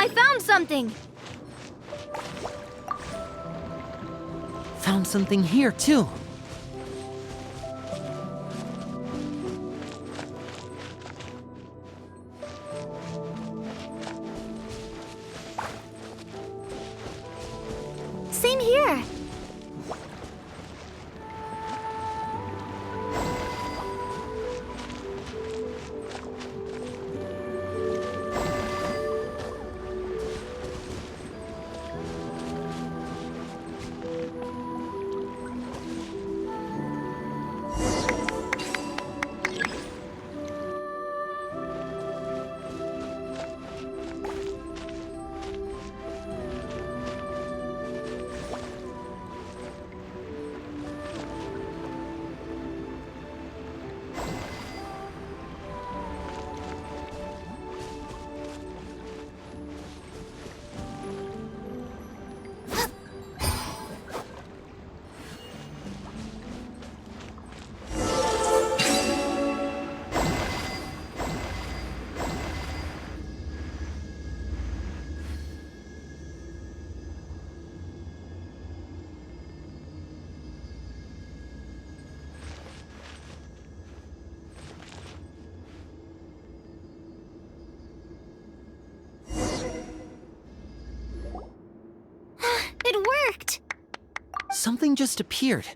I found something! Found something here, too. Same here! It worked! Something just appeared.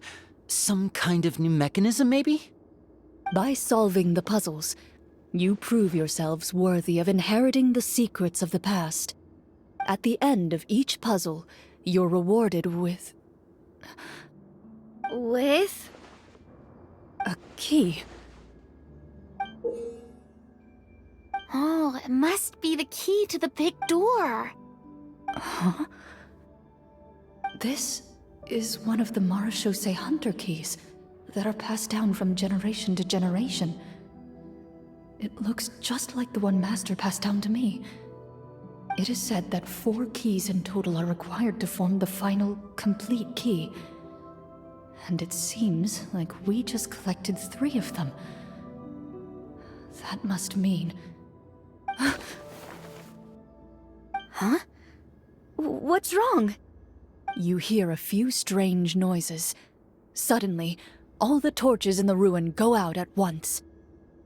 Some kind of new mechanism, maybe? By solving the puzzles, you prove yourselves worthy of inheriting the secrets of the past. At the end of each puzzle, you're rewarded with With? a key. Oh, it must be the key to the big door. Huh? This is one of the Marechaussee Hunter keys that are passed down from generation to generation. It looks just like the one Master passed down to me. It is said that 4 keys in total are required to form the final, complete key. And it seems like we just collected 3 of them. That must mean... Huh? What's wrong? You hear a few strange noises. Suddenly, all the torches in the ruin go out at once.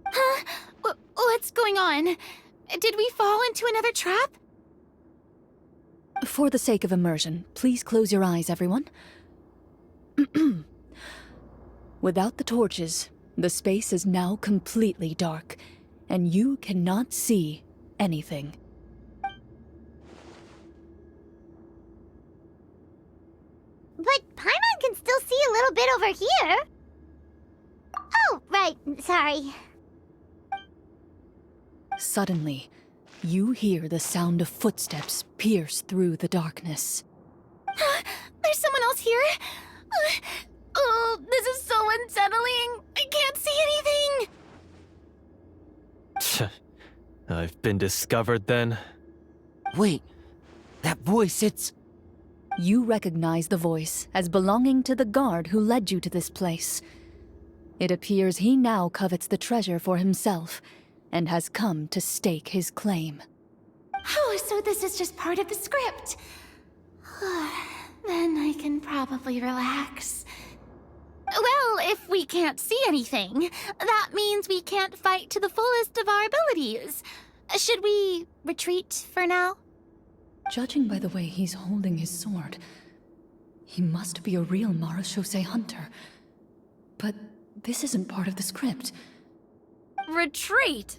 Huh? What's going on? Did we fall into another trap? For the sake of immersion, please close your eyes, everyone. Without the torches, the space is now completely dark, and you cannot see anything. But Paimon can still see a little bit over here. Oh, right, sorry. Suddenly, you hear the sound of footsteps pierce through the darkness. There's someone else here? Oh, this is so unsettling. I can't see anything. I've been discovered then? Wait, that voice, it's... You recognize the voice as belonging to the guard who led you to this place. It appears he now covets the treasure for himself, and has come to stake his claim. Oh, so this is just part of the script. Then I can probably relax. Well, if we can't see anything, that means we can't fight to the fullest of our abilities. Should we retreat for now? Judging by the way he's holding his sword, he must be a real Marechaussee hunter. But this isn't part of the script. Retreat?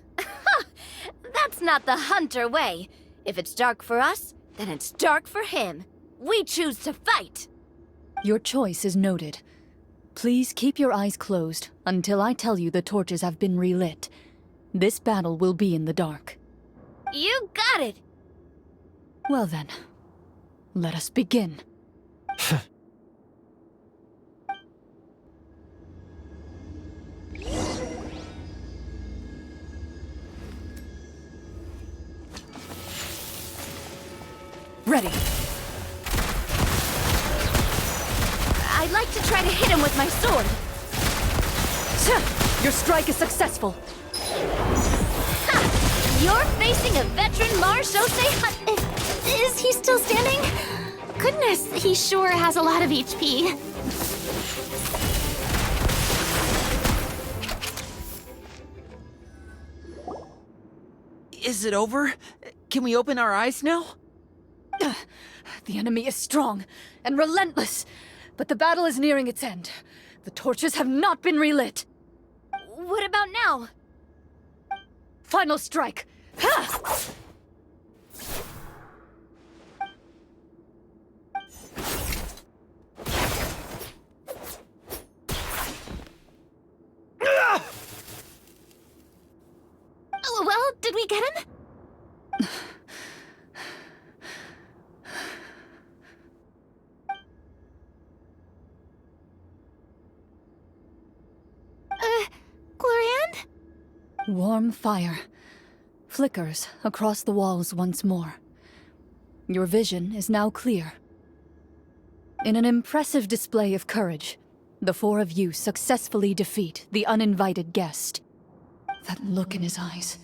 That's not the hunter way. If it's dark for us, then it's dark for him. We choose to fight. Your choice is noted. Please keep your eyes closed until I tell you the torches have been relit. This battle will be in the dark. You got it! Well then, let us begin. Ready. I'd like to try to hit him with my sword. Your strike is successful. Ha! You're facing a veteran Marechaussee hunt. Is he still standing? Goodness, he sure has a lot of HP. Is it over? Can we open our eyes now? The enemy is strong and relentless, but the battle is nearing its end. The torches have not been relit. What about now? Final strike! Ha! Oh, well, did we get him? Glorian? Warm fire flickers across the walls once more. Your vision is now clear. In an impressive display of courage, the four of you successfully defeat the uninvited guest. That look in his eyes.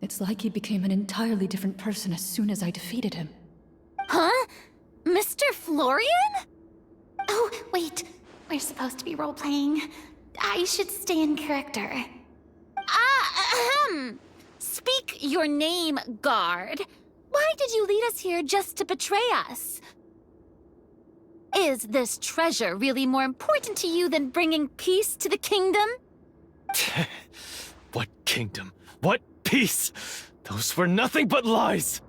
It's like he became an entirely different person as soon as I defeated him. Huh? Mr. Florian? Oh, wait. We're supposed to be role-playing. I should stay in character. Speak your name, guard. Why did you lead us here just to betray us? Is this treasure really more important to you than bringing peace to the kingdom? What kingdom? What peace? Those were nothing but lies!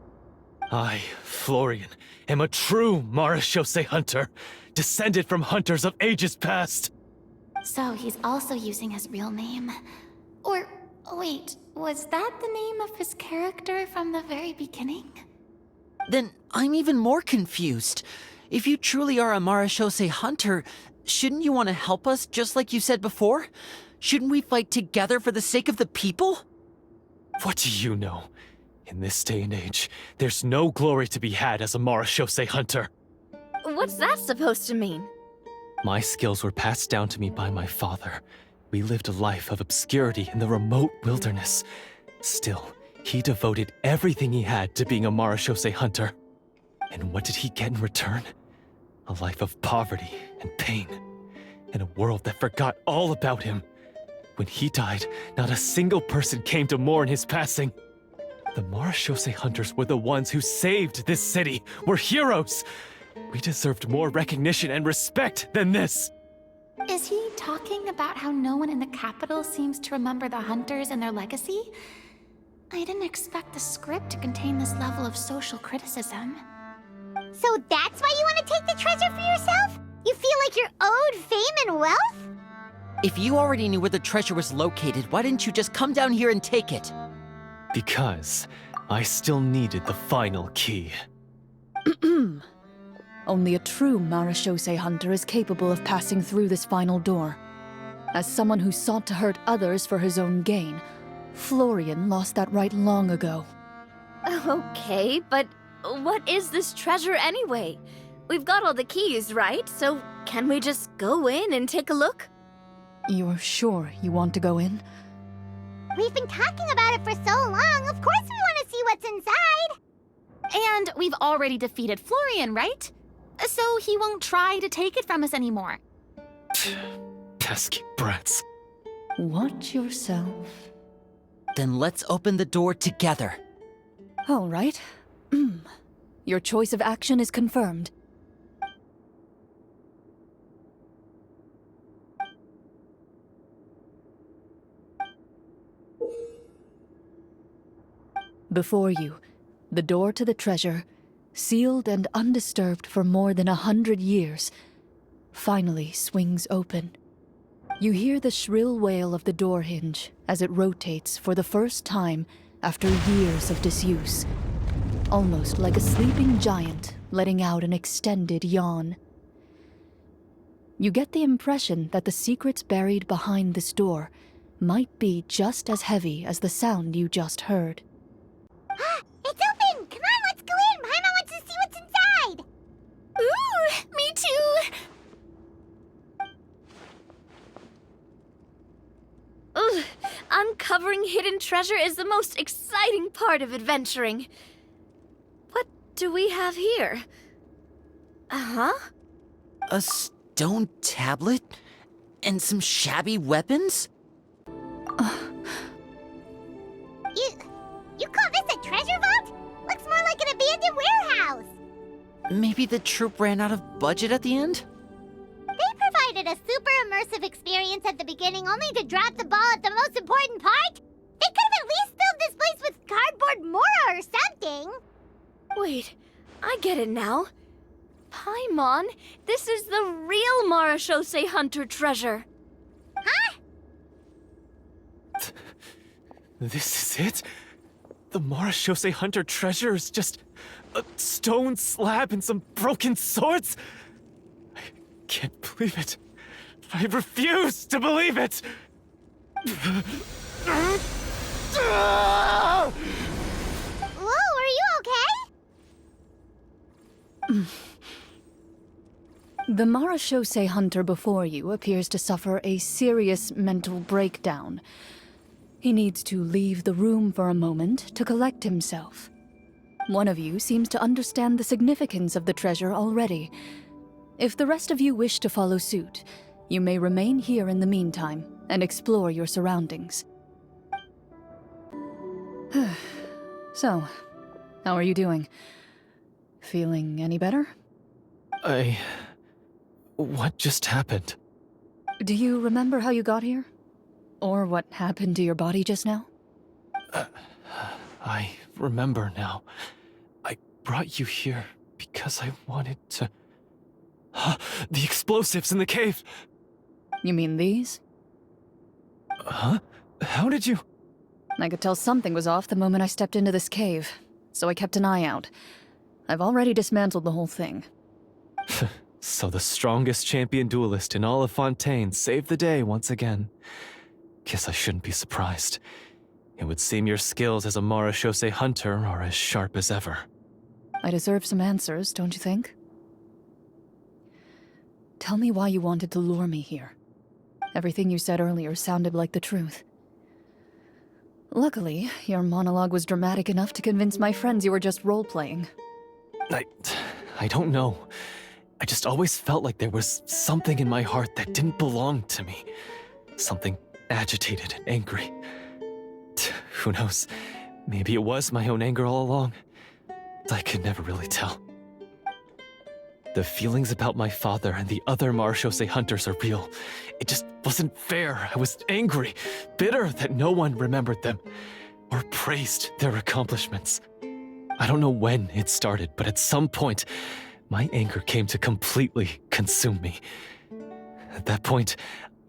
I, Florian, am a true Marashose hunter, descended from hunters of ages past. So he's also using his real name. Or, wait, was that the name of his character from the very beginning? Then I'm even more confused. If you truly are a Marashose hunter, shouldn't you want to help us just like you said before? Shouldn't we fight together for the sake of the people? What do you know? In this day and age, there's no glory to be had as a Marashose hunter. What's that supposed to mean? My skills were passed down to me by my father. We lived a life of obscurity in the remote wilderness. Still, he devoted everything he had to being a Marashose hunter. And what did he get in return? A life of poverty and pain. In a world that forgot all about him. When he died, not a single person came to mourn his passing. The Marashose hunters were the ones who saved this city. We're heroes! We deserved more recognition and respect than this! Is he talking about how no one in the capital seems to remember the hunters and their legacy? I didn't expect the script to contain this level of social criticism. So that's why you want to take the treasure for yourself? You feel like you're owed fame and wealth? If you already knew where the treasure was located, why didn't you just come down here and take it? Because I still needed the final key. Only a true Marashose hunter is capable of passing through this final door. As someone who sought to hurt others for his own gain, Florian lost that right long ago. Okay, but what is this treasure anyway? We've got all the keys, right? So can we just go in and take a look? You're sure you want to go in? We've been talking about it for so long. Of course we want to see what's inside. And we've already defeated Florian, right? So he won't try to take it from us anymore. Pesky brats. Watch yourself. Then let's open the door together. All right. Your choice of action is confirmed. Before you, the door to the treasure, sealed and undisturbed for more than 100 years, finally swings open. You hear the shrill wail of the door hinge as it rotates for the first time after years of disuse, almost like a sleeping giant letting out an extended yawn. You get the impression that the secrets buried behind this door might be just as heavy as the sound you just heard. It's open! Come on, let's go in! Paimon wants to see what's inside! Ooh, me too! Ugh, uncovering hidden treasure is the most exciting part of adventuring. What do we have here? Uh-huh. A stone tablet? And some shabby weapons? You call this a treasure vault? Looks more like an abandoned warehouse. Maybe the troop ran out of budget at the end? They provided a super immersive experience at the beginning only to drop the ball at the most important part. They could have at least filled this place with cardboard Mora or something. Wait, I get it now. Paimon, this is the real Marashose Hunter treasure. Huh? This is it? The Marashose Hunter treasure is just a stone slab and some broken swords? I can't believe it. I refuse to believe it! Whoa, are you okay? The Marashose Hunter before you appears to suffer a serious mental breakdown. He needs to leave the room for a moment to collect himself. One of you seems to understand the significance of the treasure already. If the rest of you wish to follow suit, you may remain here in the meantime and explore your surroundings. So, how are you doing? Feeling any better? What just happened? Do you remember how you got here? Or what happened to your body just now? I remember now. I brought you here because I wanted to... The explosives in the cave! You mean these? Huh? How did you... I could tell something was off the moment I stepped into this cave, so I kept an eye out. I've already dismantled the whole thing. So the strongest champion duelist in all of Fontaine saved the day once again. Guess I shouldn't be surprised. It would seem your skills as a Marashose hunter are as sharp as ever. I deserve some answers, don't you think? Tell me why you wanted to lure me here. Everything you said earlier sounded like the truth. Luckily, your monologue was dramatic enough to convince my friends you were just role-playing. I don't know. I just always felt like there was something in my heart that didn't belong to me. Something agitated and angry. Who knows? Maybe it was my own anger all along. I could never really tell. The feelings about my father and the other Marashose hunters are real. It just wasn't fair. I was angry, bitter that no one remembered them or praised their accomplishments. I don't know when it started, but at some point, my anger came to completely consume me. At that point,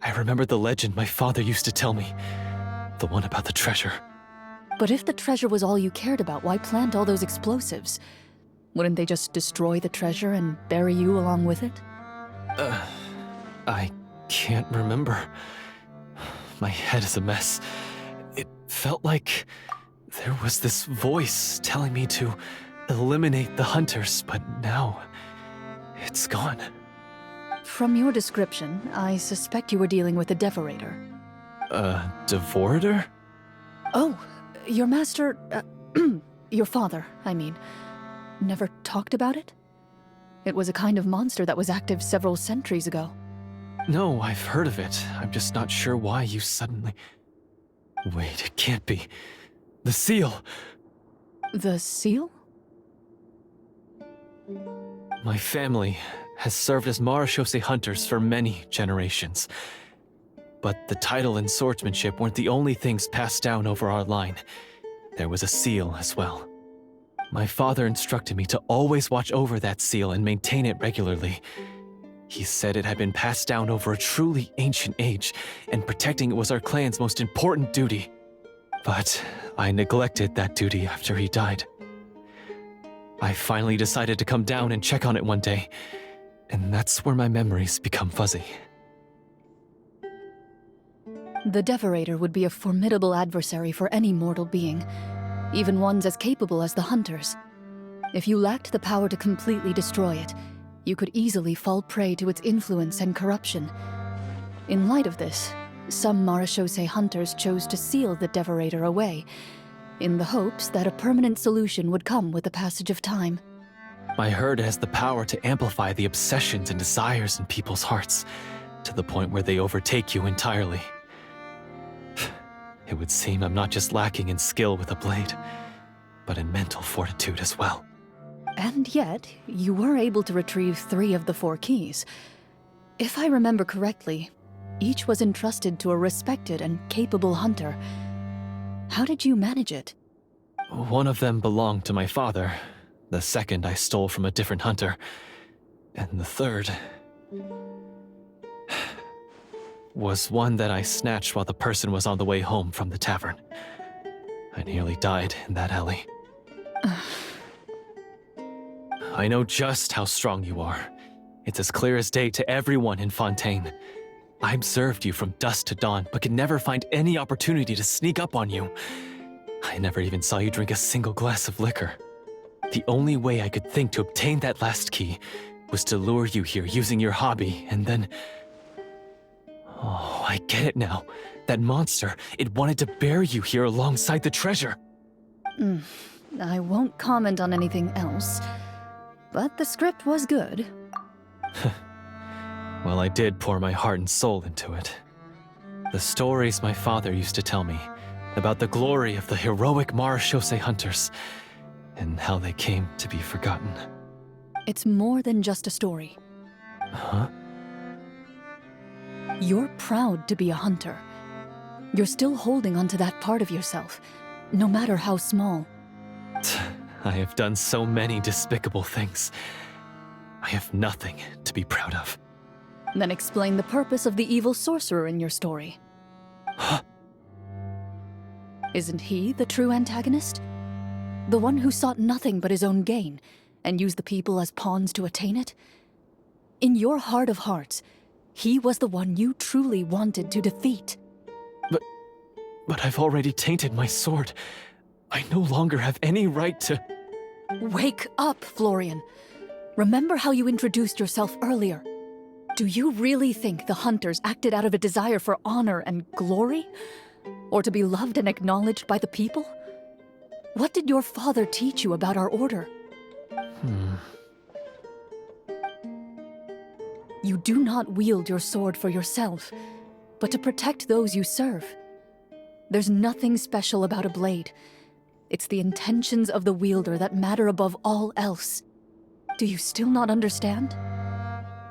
I remembered the legend my father used to tell me. The one about the treasure. But if the treasure was all you cared about, why plant all those explosives? Wouldn't they just destroy the treasure and bury you along with it? I can't remember. My head is a mess. It felt like there was this voice telling me to eliminate the hunters, but now it's gone. From your description, I suspect you were dealing with a Devorator. Devorator? Oh, your master... your father, I mean. Never talked about it? It was a kind of monster that was active several centuries ago. No, I've heard of it. I'm just not sure why you suddenly... Wait, it can't be. The seal! The seal? My family has served as Marashose hunters for many generations. But the title and swordsmanship weren't the only things passed down over our line. There was a seal as well. My father instructed me to always watch over that seal and maintain it regularly. He said it had been passed down over a truly ancient age, and protecting it was our clan's most important duty. But I neglected that duty after he died. I finally decided to come down and check on it one day, and that's where my memories become fuzzy. The Devorator would be a formidable adversary for any mortal being, even ones as capable as the Hunters. If you lacked the power to completely destroy it, you could easily fall prey to its influence and corruption. In light of this, some Marashose hunters chose to seal the Devorator away, in the hopes that a permanent solution would come with the passage of time. I heard it has the power to amplify the obsessions and desires in people's hearts, to the point where they overtake you entirely. It would seem I'm not just lacking in skill with a blade, but in mental fortitude as well. And yet, you were able to retrieve 3 of the 4 keys. If I remember correctly, each was entrusted to a respected and capable hunter. How did you manage it? One of them belonged to my father. The second I stole from a different hunter. And the third was one that I snatched while the person was on the way home from the tavern. I nearly died in that alley. I know just how strong you are. It's as clear as day to everyone in Fontaine. I observed you from dusk to dawn, but could never find any opportunity to sneak up on you. I never even saw you drink a single glass of liquor. The only way I could think to obtain that last key was to lure you here using your hobby, and then... Oh, I get it now. That monster, it wanted to bury you here alongside the treasure. I won't comment on anything else, but the script was good. Well, I did pour my heart and soul into it. The stories my father used to tell me about the glory of the heroic Marechaussee hunters and how they came to be forgotten. It's more than just a story. Huh? You're proud to be a hunter. You're still holding onto that part of yourself, no matter how small. I have done so many despicable things. I have nothing to be proud of. Then explain the purpose of the evil sorcerer in your story. Isn't he the true antagonist? The one who sought nothing but his own gain, and used the people as pawns to attain it? In your heart of hearts, he was the one you truly wanted to defeat. But I've already tainted my sword. I no longer have any right to... Wake up, Florian. Remember how you introduced yourself earlier. Do you really think the hunters acted out of a desire for honor and glory? Or to be loved and acknowledged by the people? What did your father teach you about our order? You do not wield your sword for yourself, but to protect those you serve. There's nothing special about a blade. It's the intentions of the wielder that matter above all else. Do you still not understand?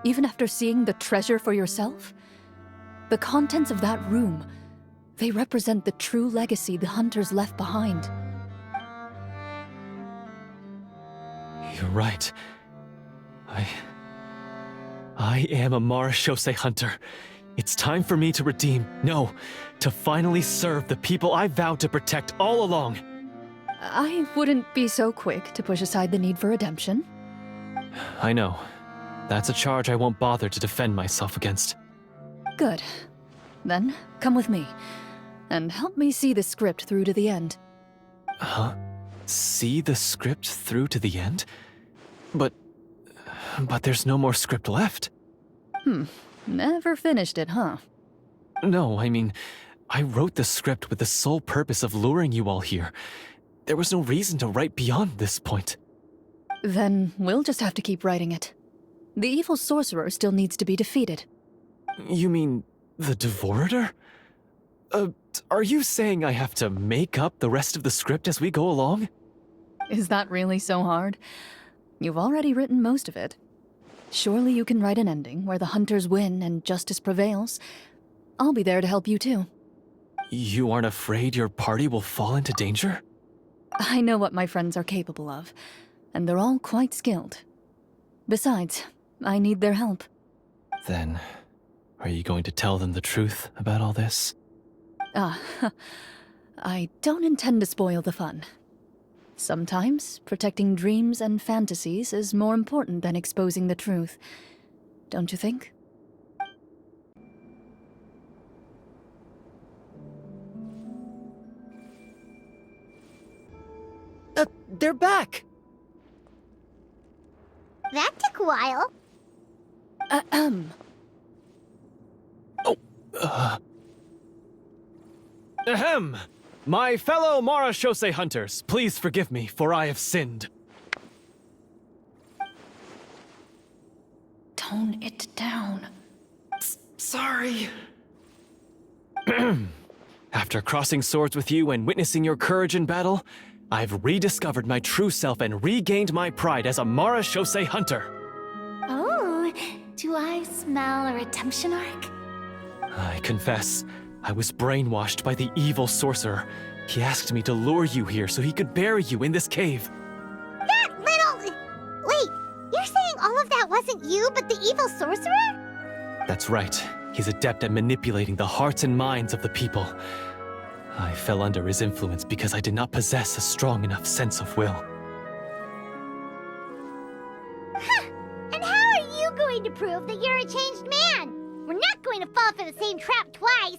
Even after seeing the treasure for yourself? The contents of that room, they represent the true legacy the hunters left behind. You're right. I am a Marechaussee hunter. It's time for me to redeem, no, to finally serve the people I vowed to protect all along. I wouldn't be so quick to push aside the need for redemption. I know. That's a charge I won't bother to defend myself against. Good. Then, come with me, and help me see the script through to the end. Huh? See the script through to the end? But there's no more script left. Never finished it, huh? No, I mean, I wrote the script with the sole purpose of luring you all here. There was no reason to write beyond this point. Then we'll just have to keep writing it. The evil sorcerer still needs to be defeated. You mean the Devorator? Are you saying I have to make up the rest of the script as we go along? Is that really so hard? You've already written most of it. Surely you can write an ending where the hunters win and justice prevails. I'll be there to help you too. You aren't afraid your party will fall into danger? I know what my friends are capable of, and they're all quite skilled. Besides, I need their help. Then, are you going to tell them the truth about all this? I don't intend to spoil the fun. Sometimes, protecting dreams and fantasies is more important than exposing the truth. Don't you think? They're back! That took a while. Ahem! My fellow Marechaussee hunters, please forgive me, for I have sinned. Tone it down. Sorry. After crossing swords with you and witnessing your courage in battle, I've rediscovered my true self and regained my pride as a Marashose hunter. Oh, do I smell a redemption arc? I confess, I was brainwashed by the evil sorcerer. He asked me to lure you here so he could bury you in this cave. That little... Wait, you're saying all of that wasn't you, but the evil sorcerer? That's right. He's adept at manipulating the hearts and minds of the people. I fell under his influence because I did not possess a strong enough sense of will. Huh. And how are you going to prove that you're a changed man? We're not going to fall for the same trap twice.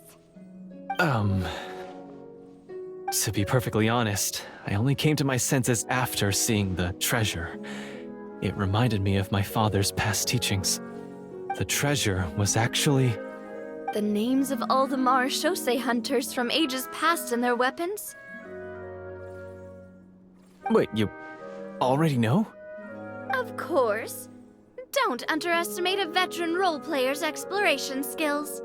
To be perfectly honest, I only came to my senses after seeing the treasure. It reminded me of my father's past teachings. The treasure was actually... The names of all the Marashose hunters from ages past and their weapons? Wait, you already know? Of course. Don't underestimate a veteran role-player's exploration skills.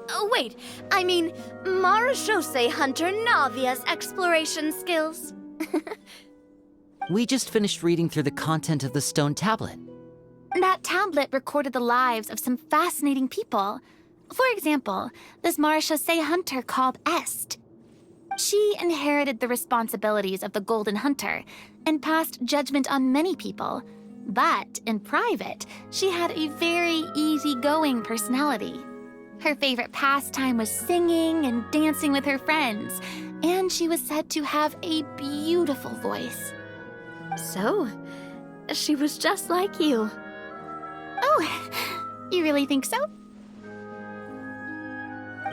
Oh, wait, I mean Marashose hunter Navia's exploration skills. We just finished reading through the content of the stone tablet. That tablet recorded the lives of some fascinating people. For example, this Marashose hunter called Est. She inherited the responsibilities of the Golden Hunter and passed judgment on many people. But in private, she had a very easygoing personality. Her favorite pastime was singing and dancing with her friends, and she was said to have a beautiful voice. So, she was just like you. Oh, you really think so?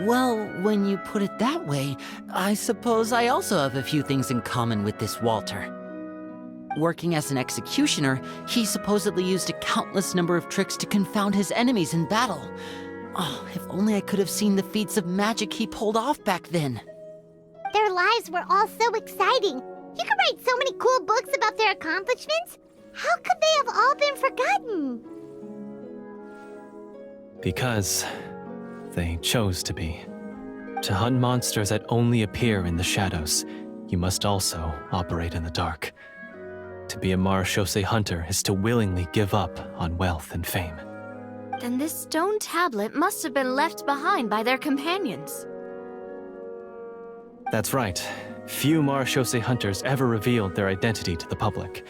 Well, when you put it that way, I suppose I also have a few things in common with this Walter. Working as an executioner, he supposedly used a countless number of tricks to confound his enemies in battle. Oh, if only I could have seen the feats of magic he pulled off back then. Their lives were all so exciting. You could write so many cool books about their accomplishments. How could they have all been forgotten? Because they chose to be. To hunt monsters that only appear in the shadows, you must also operate in the dark. To be a Marashose hunter is to willingly give up on wealth and fame. Then this stone tablet must have been left behind by their companions. That's right. Few Marashose hunters ever revealed their identity to the public.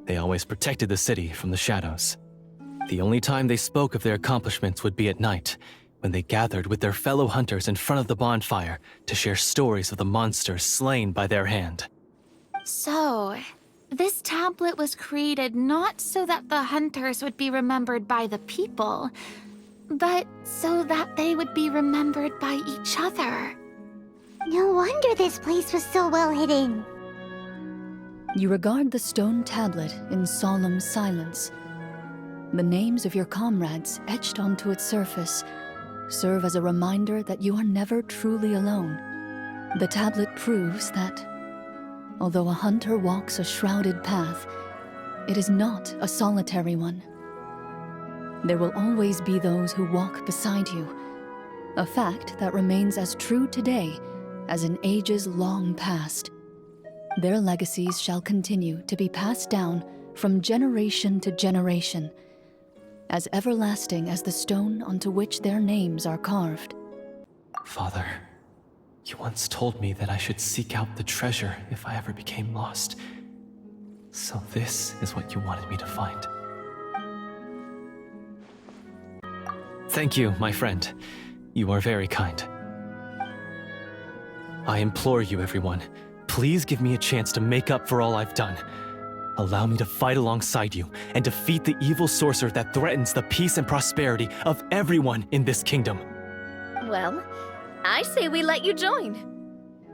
They always protected the city from the shadows. The only time they spoke of their accomplishments would be at night, when they gathered with their fellow hunters in front of the bonfire to share stories of the monsters slain by their hand. So, this tablet was created not so that the hunters would be remembered by the people, but so that they would be remembered by each other. No wonder this place was so well hidden. You regard the stone tablet in solemn silence. The names of your comrades etched onto its surface serve as a reminder that you are never truly alone. The tablet proves that, although a hunter walks a shrouded path, it is not a solitary one. There will always be those who walk beside you, a fact that remains as true today as in ages long past. Their legacies shall continue to be passed down from generation to generation, as everlasting as the stone onto which their names are carved. Father, you once told me that I should seek out the treasure if I ever became lost. So this is what you wanted me to find. Thank you, my friend. You are very kind. I implore you, everyone, please give me a chance to make up for all I've done. Allow me to fight alongside you and defeat the evil sorcerer that threatens the peace and prosperity of everyone in this kingdom. Well, I say we let you join.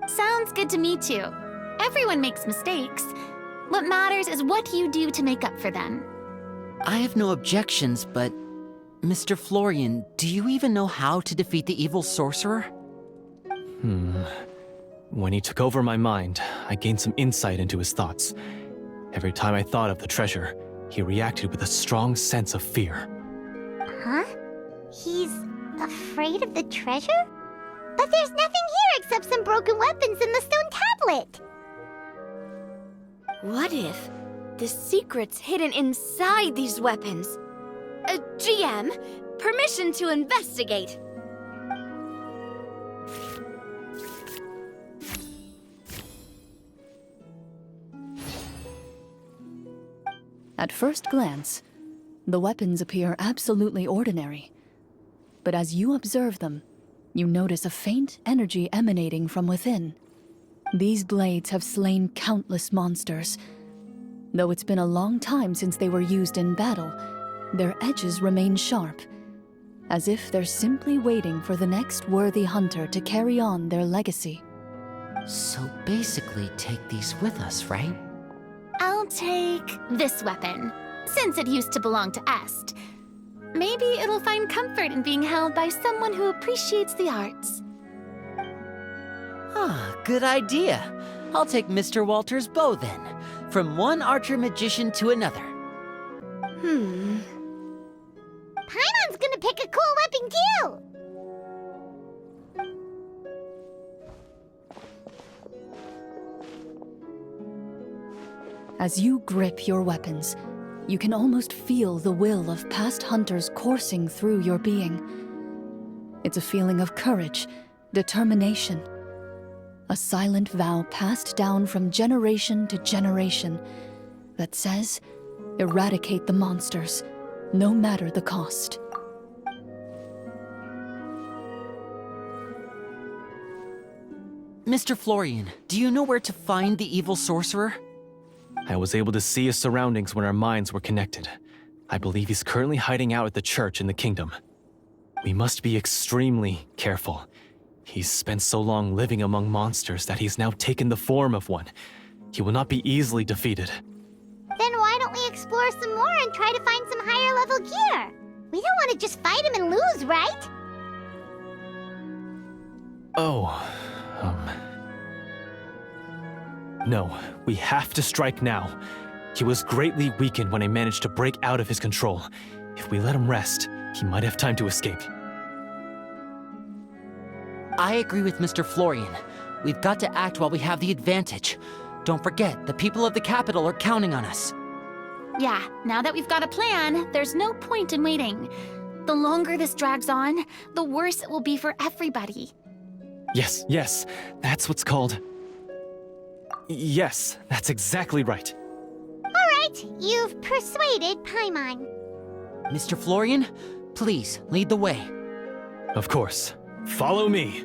Sounds good to me too. Everyone makes mistakes. What matters is what you do to make up for them. I have no objections, but... Mr. Florian, do you even know how to defeat the evil sorcerer? When he took over my mind, I gained some insight into his thoughts. Every time I thought of the treasure, he reacted with a strong sense of fear. Huh? He's afraid of the treasure? But there's nothing here except some broken weapons and the stone tablet! What if the secret's hidden inside these weapons? GM, permission to investigate. At first glance, the weapons appear absolutely ordinary. But as you observe them, you notice a faint energy emanating from within. These blades have slain countless monsters. Though it's been a long time since they were used in battle, their edges remain sharp, as if they're simply waiting for the next worthy hunter to carry on their legacy. So basically, take these with us, right? I'll take this weapon, since it used to belong to Est. Maybe it'll find comfort in being held by someone who appreciates the arts. Ah, good idea. I'll take Mr. Walter's bow then. From one archer-magician to another. Paimon's gonna pick a cool weapon too! As you grip your weapons, you can almost feel the will of past hunters coursing through your being. It's a feeling of courage, determination. A silent vow passed down from generation to generation that says, eradicate the monsters, no matter the cost. Mr. Florian, do you know where to find the evil sorcerer? I was able to see his surroundings when our minds were connected. I believe he's currently hiding out at the church in the kingdom. We must be extremely careful. He's spent so long living among monsters that he's now taken the form of one. He will not be easily defeated. Then why don't we explore some more and try to find some higher level gear? We don't want to just fight him and lose, right? No, we have to strike now. He was greatly weakened when I managed to break out of his control. If we let him rest, he might have time to escape. I agree with Mr. Florian. We've got to act while we have the advantage. Don't forget, the people of the capital are counting on us. Yeah, now that we've got a plan, there's no point in waiting. The longer this drags on, the worse it will be for everybody. Yes, that's what's called... Yes, that's exactly right. Alright, you've persuaded Paimon. Mr. Florian, please, lead the way. Of course. Follow me.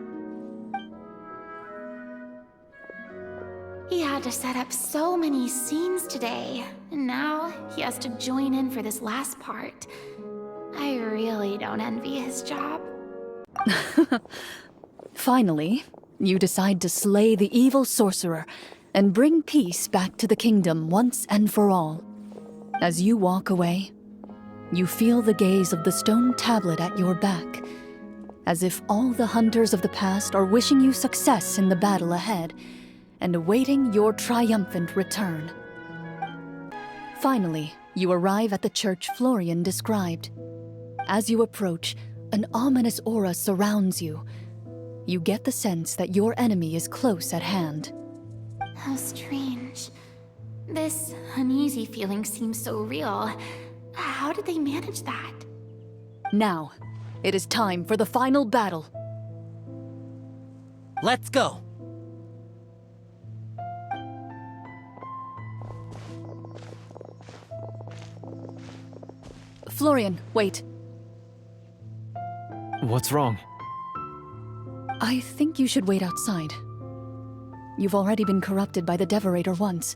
He had to set up so many scenes today, and now he has to join in for this last part. I really don't envy his job. Finally, you decide to slay the evil sorcerer and bring peace back to the kingdom once and for all. As you walk away, you feel the gaze of the stone tablet at your back, as if all the hunters of the past are wishing you success in the battle ahead and awaiting your triumphant return. Finally, you arrive at the church Florian described. As you approach, an ominous aura surrounds you. You get the sense that your enemy is close at hand. How strange. This uneasy feeling seems so real. How did they manage that? Now, it is time for the final battle. Let's go. Florian, wait. What's wrong? I think you should wait outside. You've already been corrupted by the Devorator once.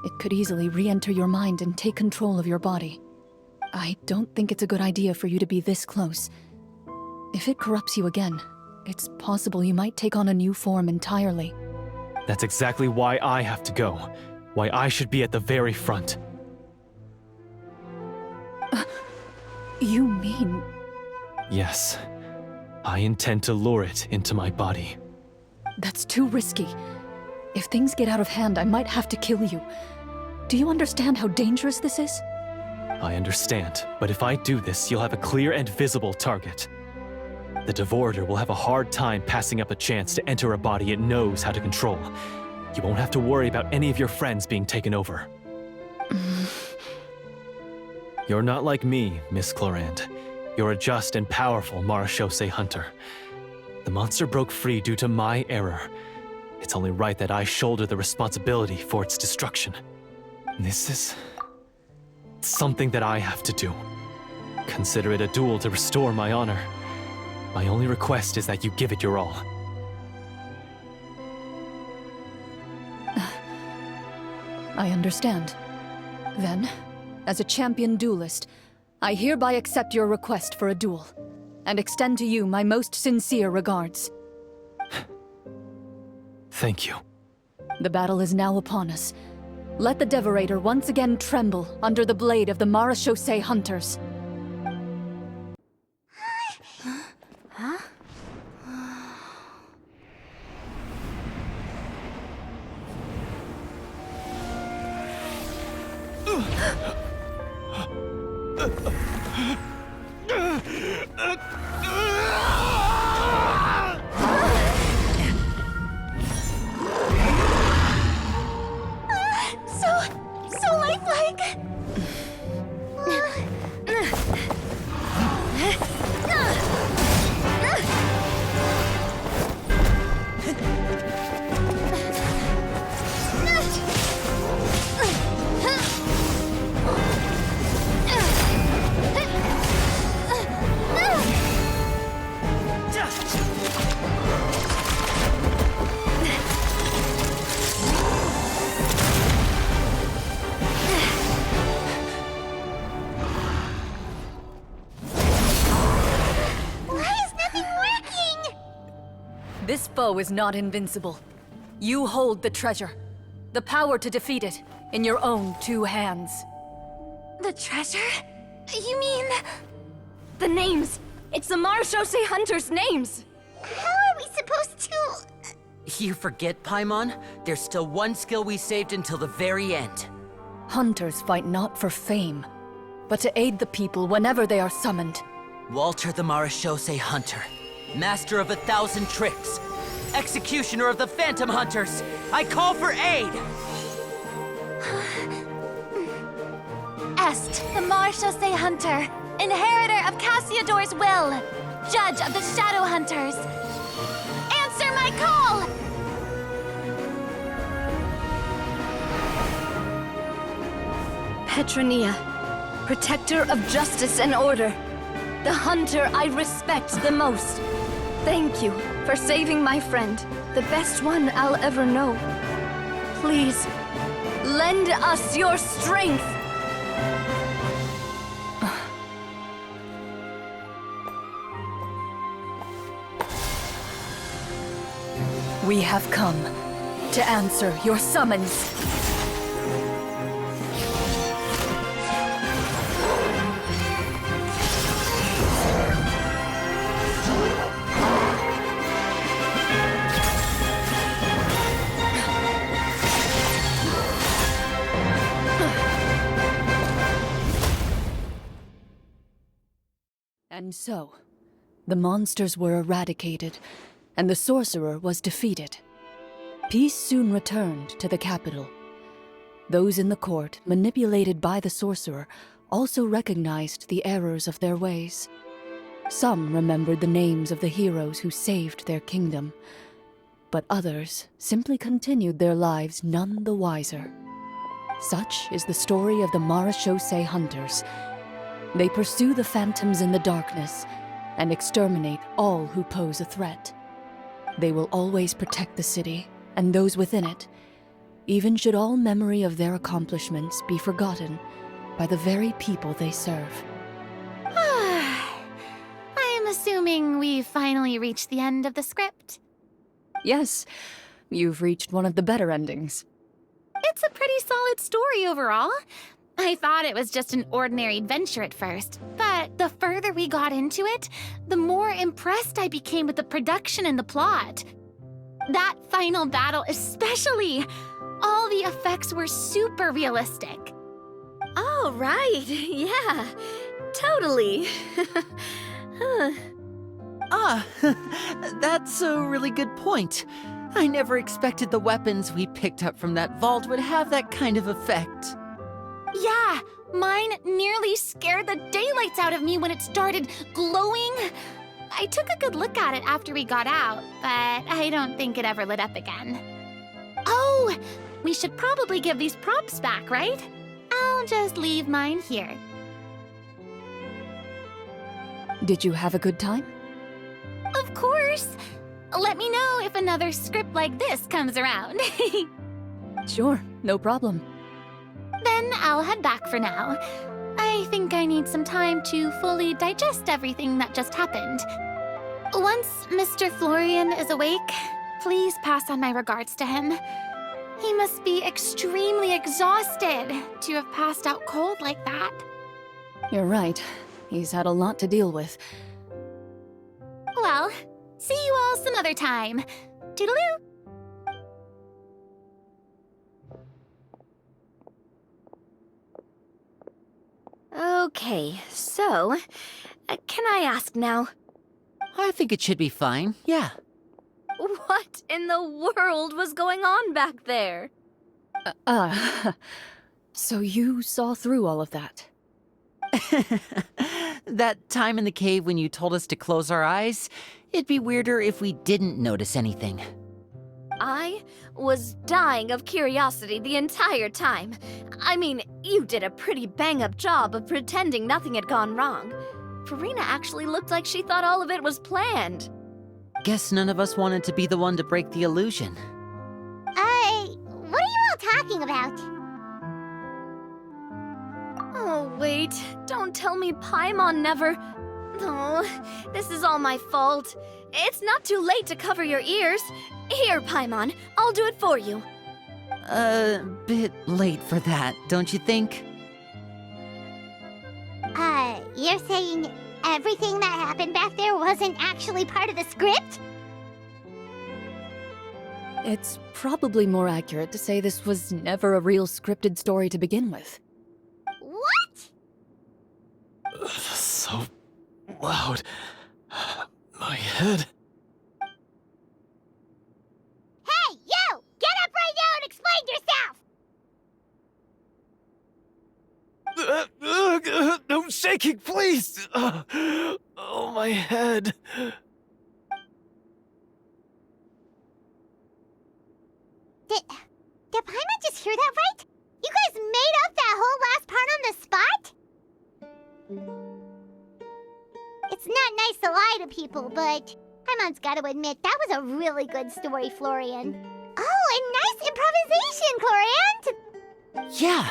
It could easily re-enter your mind and take control of your body. I don't think it's a good idea for you to be this close. If it corrupts you again, it's possible you might take on a new form entirely. That's exactly why I have to go. Why I should be at the very front. You mean... Yes. I intend to lure it into my body. That's too risky. If things get out of hand, I might have to kill you. Do you understand how dangerous this is? I understand, but if I do this, you'll have a clear and visible target. The Devourer will have a hard time passing up a chance to enter a body it knows how to control. You won't have to worry about any of your friends being taken over. You're not like me, Miss Clorand. You're a just and powerful Marechaussee hunter. The monster broke free due to my error. It's only right that I shoulder the responsibility for its destruction. This is something that I have to do. Consider it a duel to restore my honor. My only request is that you give it your all. I understand. Then, as a champion duelist, I hereby accept your request for a duel, and extend to you my most sincere regards. Thank you. The battle is now upon us. Let the Devorator once again tremble under the blade of the Marechaussee hunters. So lifelike! This foe is not invincible. You hold the treasure, the power to defeat it, in your own 2 hands. The treasure? You mean... the names! It's the Marechaussee hunters' names! How are we supposed to... You forget, Paimon? There's still one skill we saved until the very end. Hunters fight not for fame, but to aid the people whenever they are summoned. Walter the Marechaussee Hunter, master of 1,000 tricks, executioner of the Phantom Hunters, I call for aid! Est, the Marechaussee Hunter, inheritor of Cassiodor's will, judge of the Shadow Hunters. Answer my call! Petronia, protector of justice and order. The hunter I respect the most. Thank you for saving my friend, the best one I'll ever know. Please, lend us your strength! We have come to answer your summons. And so, the monsters were eradicated, and the sorcerer was defeated. Peace soon returned to the capital. Those in the court, manipulated by the sorcerer, also recognized the errors of their ways. Some remembered the names of the heroes who saved their kingdom, but others simply continued their lives none the wiser. Such is the story of the Marechaussee Hunters. They pursue the phantoms in the darkness and exterminate all who pose a threat. They will always protect the city and those within it, even should all memory of their accomplishments be forgotten by the very people they serve. I am assuming we've finally reached the end of the script. Yes, you've reached one of the better endings. It's a pretty solid story overall. I thought it was just an ordinary adventure at first, but the further we got into it, the more impressed I became with the production and the plot. That final battle especially! All the effects were super realistic. Oh, Oh, right. Yeah, totally. Ah, that's a really good point. I never expected the weapons we picked up from that vault would have that kind of effect. Yeah, mine nearly scared the daylights out of me when it started glowing. I took a good look at it after we got out, but I don't think it ever lit up again. Oh, we should probably give these props back, right? I'll just leave mine here. Did you have a good time? Of course. Let me know if another script like this comes around. Sure, no problem. Then I'll head back for now. I think I need some time to fully digest everything that just happened. Once Mr. Florian is awake, please pass on my regards to him. He must be extremely exhausted to have passed out cold like that. You're right. He's had a lot to deal with. Well, see you all some other time. Toodaloo! Okay, so, can I ask now? I think it should be fine, yeah. What in the world was going on back there? So you saw through all of that? That time in the cave when you told us to close our eyes, it'd be weirder if we didn't notice anything. I was dying of curiosity the entire time. I mean, you did a pretty bang-up job of pretending nothing had gone wrong. Furina actually looked like she thought all of it was planned. Guess none of us wanted to be the one to break the illusion. What are you all talking about? Oh, wait. Don't tell me Paimon never... Oh, this is all my fault. It's not too late to cover your ears. Here, Paimon, I'll do it for you. Bit late for that, don't you think? You're saying everything that happened back there wasn't actually part of the script? It's probably more accurate to say this was never a real scripted story to begin with. What? So loud. My head. Hey, you! Get up right now and explain yourself! No shaking, please! Oh, my head. Did Paimon just hear that right? You guys made up that whole last part on the spot? It's not nice to lie to people, but Paimon's gotta admit, that was a really good story, Florian. Oh, and nice improvisation, Florian! Yeah,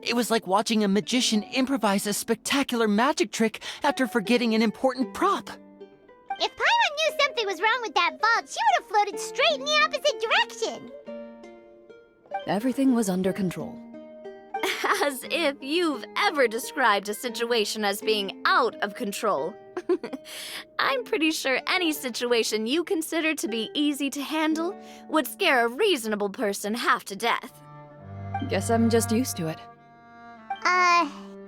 it was like watching a magician improvise a spectacular magic trick after forgetting an important prop. If Paimon knew something was wrong with that vault, she would have floated straight in the opposite direction. Everything was under control. As if you've ever described a situation as being out of control. I'm pretty sure any situation you consider to be easy to handle would scare a reasonable person half to death. Guess I'm just used to it.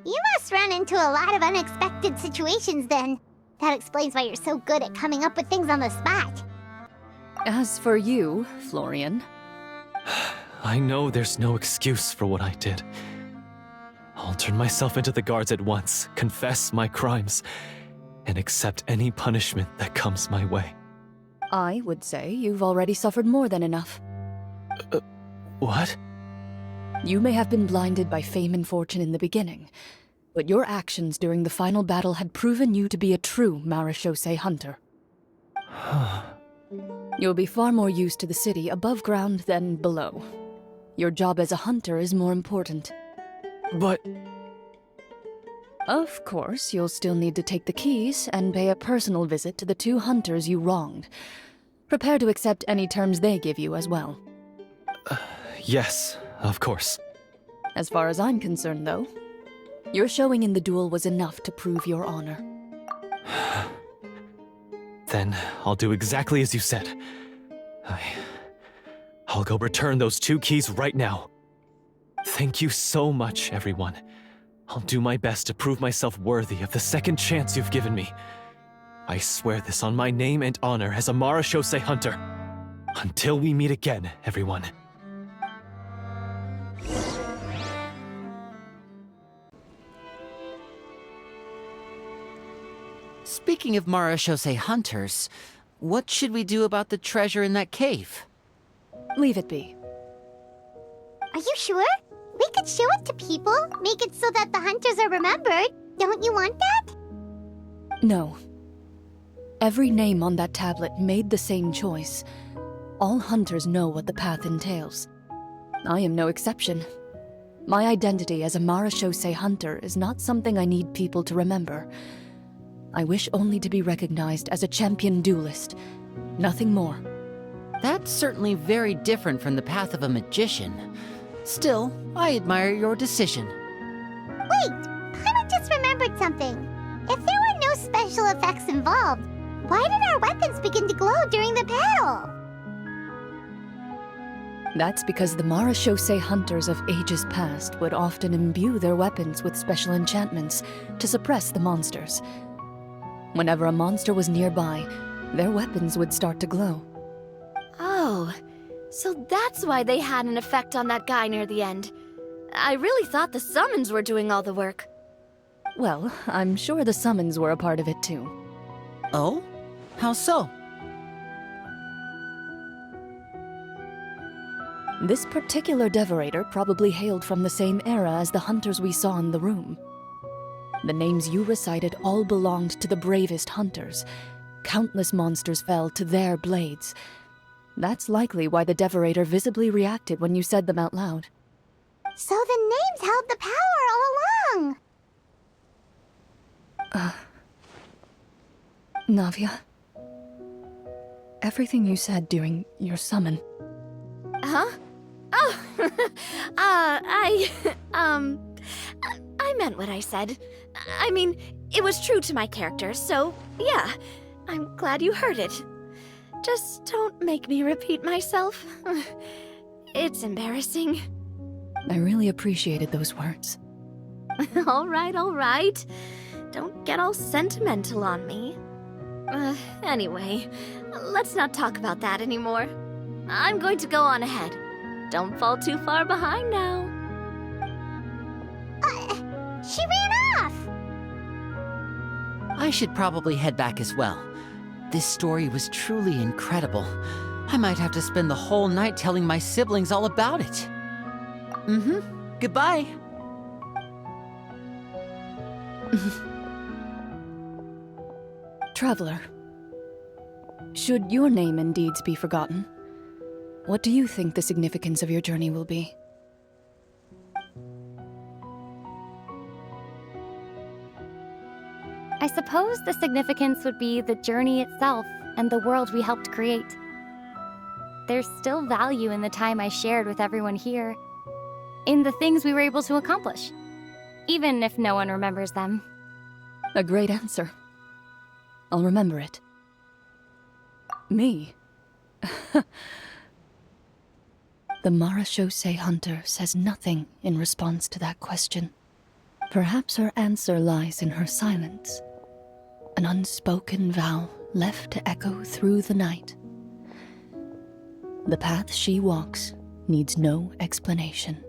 You must run into a lot of unexpected situations then. That explains why you're so good at coming up with things on the spot. As for you, Florian... I know there's no excuse for what I did. I'll turn myself into the guards at once, confess my crimes, and accept any punishment that comes my way. I would say you've already suffered more than enough. What? You may have been blinded by fame and fortune in the beginning, but your actions during the final battle had proven you to be a true marechaussee hunter. You'll be far more used to the city above ground than below. Your job as a hunter is more important. But... Of course, you'll still need to take the keys and pay a personal visit to the 2 hunters you wronged. Prepare to accept any terms they give you as well. Yes, of course. As far as I'm concerned, though, your showing in the duel was enough to prove your honor. Then I'll do exactly as you said. I'll go return those 2 keys right now. Thank you so much, everyone. I'll do my best to prove myself worthy of the second chance you've given me. I swear this on my name and honor as a Marashose hunter. Until we meet again, everyone. Speaking of Marashose hunters, what should we do about the treasure in that cave? Leave it be. Are you sure? We could show it to people, make it so that the hunters are remembered. Don't you want that? No. Every name on that tablet made the same choice. All hunters know what the path entails. I am no exception. My identity as a Marashose hunter is not something I need people to remember. I wish only to be recognized as a champion duelist. Nothing more. That's certainly very different from the path of a magician. Still, I admire your decision. Wait, I just remembered something. If there were no special effects involved, why did our weapons begin to glow during the battle? That's because the Marashose hunters of ages past would often imbue their weapons with special enchantments to suppress the monsters. Whenever a monster was nearby, their weapons would start to glow. Oh, so that's why they had an effect on that guy near the end. I really thought the summons were doing all the work. Well, I'm sure the summons were a part of it too. Oh? How so? This particular Devorator probably hailed from the same era as the hunters we saw in the room. The names you recited all belonged to the bravest hunters. Countless monsters fell to their blades. That's likely why the Devorator visibly reacted when you said them out loud. So the names held the power all along! Navia, everything you said during your summon. Huh? Oh, I meant what I said. I mean, it was true to my character, so yeah, I'm glad you heard it. Just don't make me repeat myself. It's embarrassing. I really appreciated those words. All right. Don't get all sentimental on me. Anyway, let's not talk about that anymore. I'm going to go on ahead. Don't fall too far behind now. She ran off! I should probably head back as well. This story was truly incredible. I might have to spend the whole night telling my siblings all about it. Goodbye. Traveler, should your name and deeds be forgotten, what do you think the significance of your journey will be? I suppose the significance would be the journey itself and the world we helped create. There's still value in the time I shared with everyone here, in the things we were able to accomplish, even if no one remembers them. A great answer. I'll remember it. Me? The Marashose hunter says nothing in response to that question. Perhaps her answer lies in her silence. An unspoken vow left to echo through the night. The path she walks needs no explanation.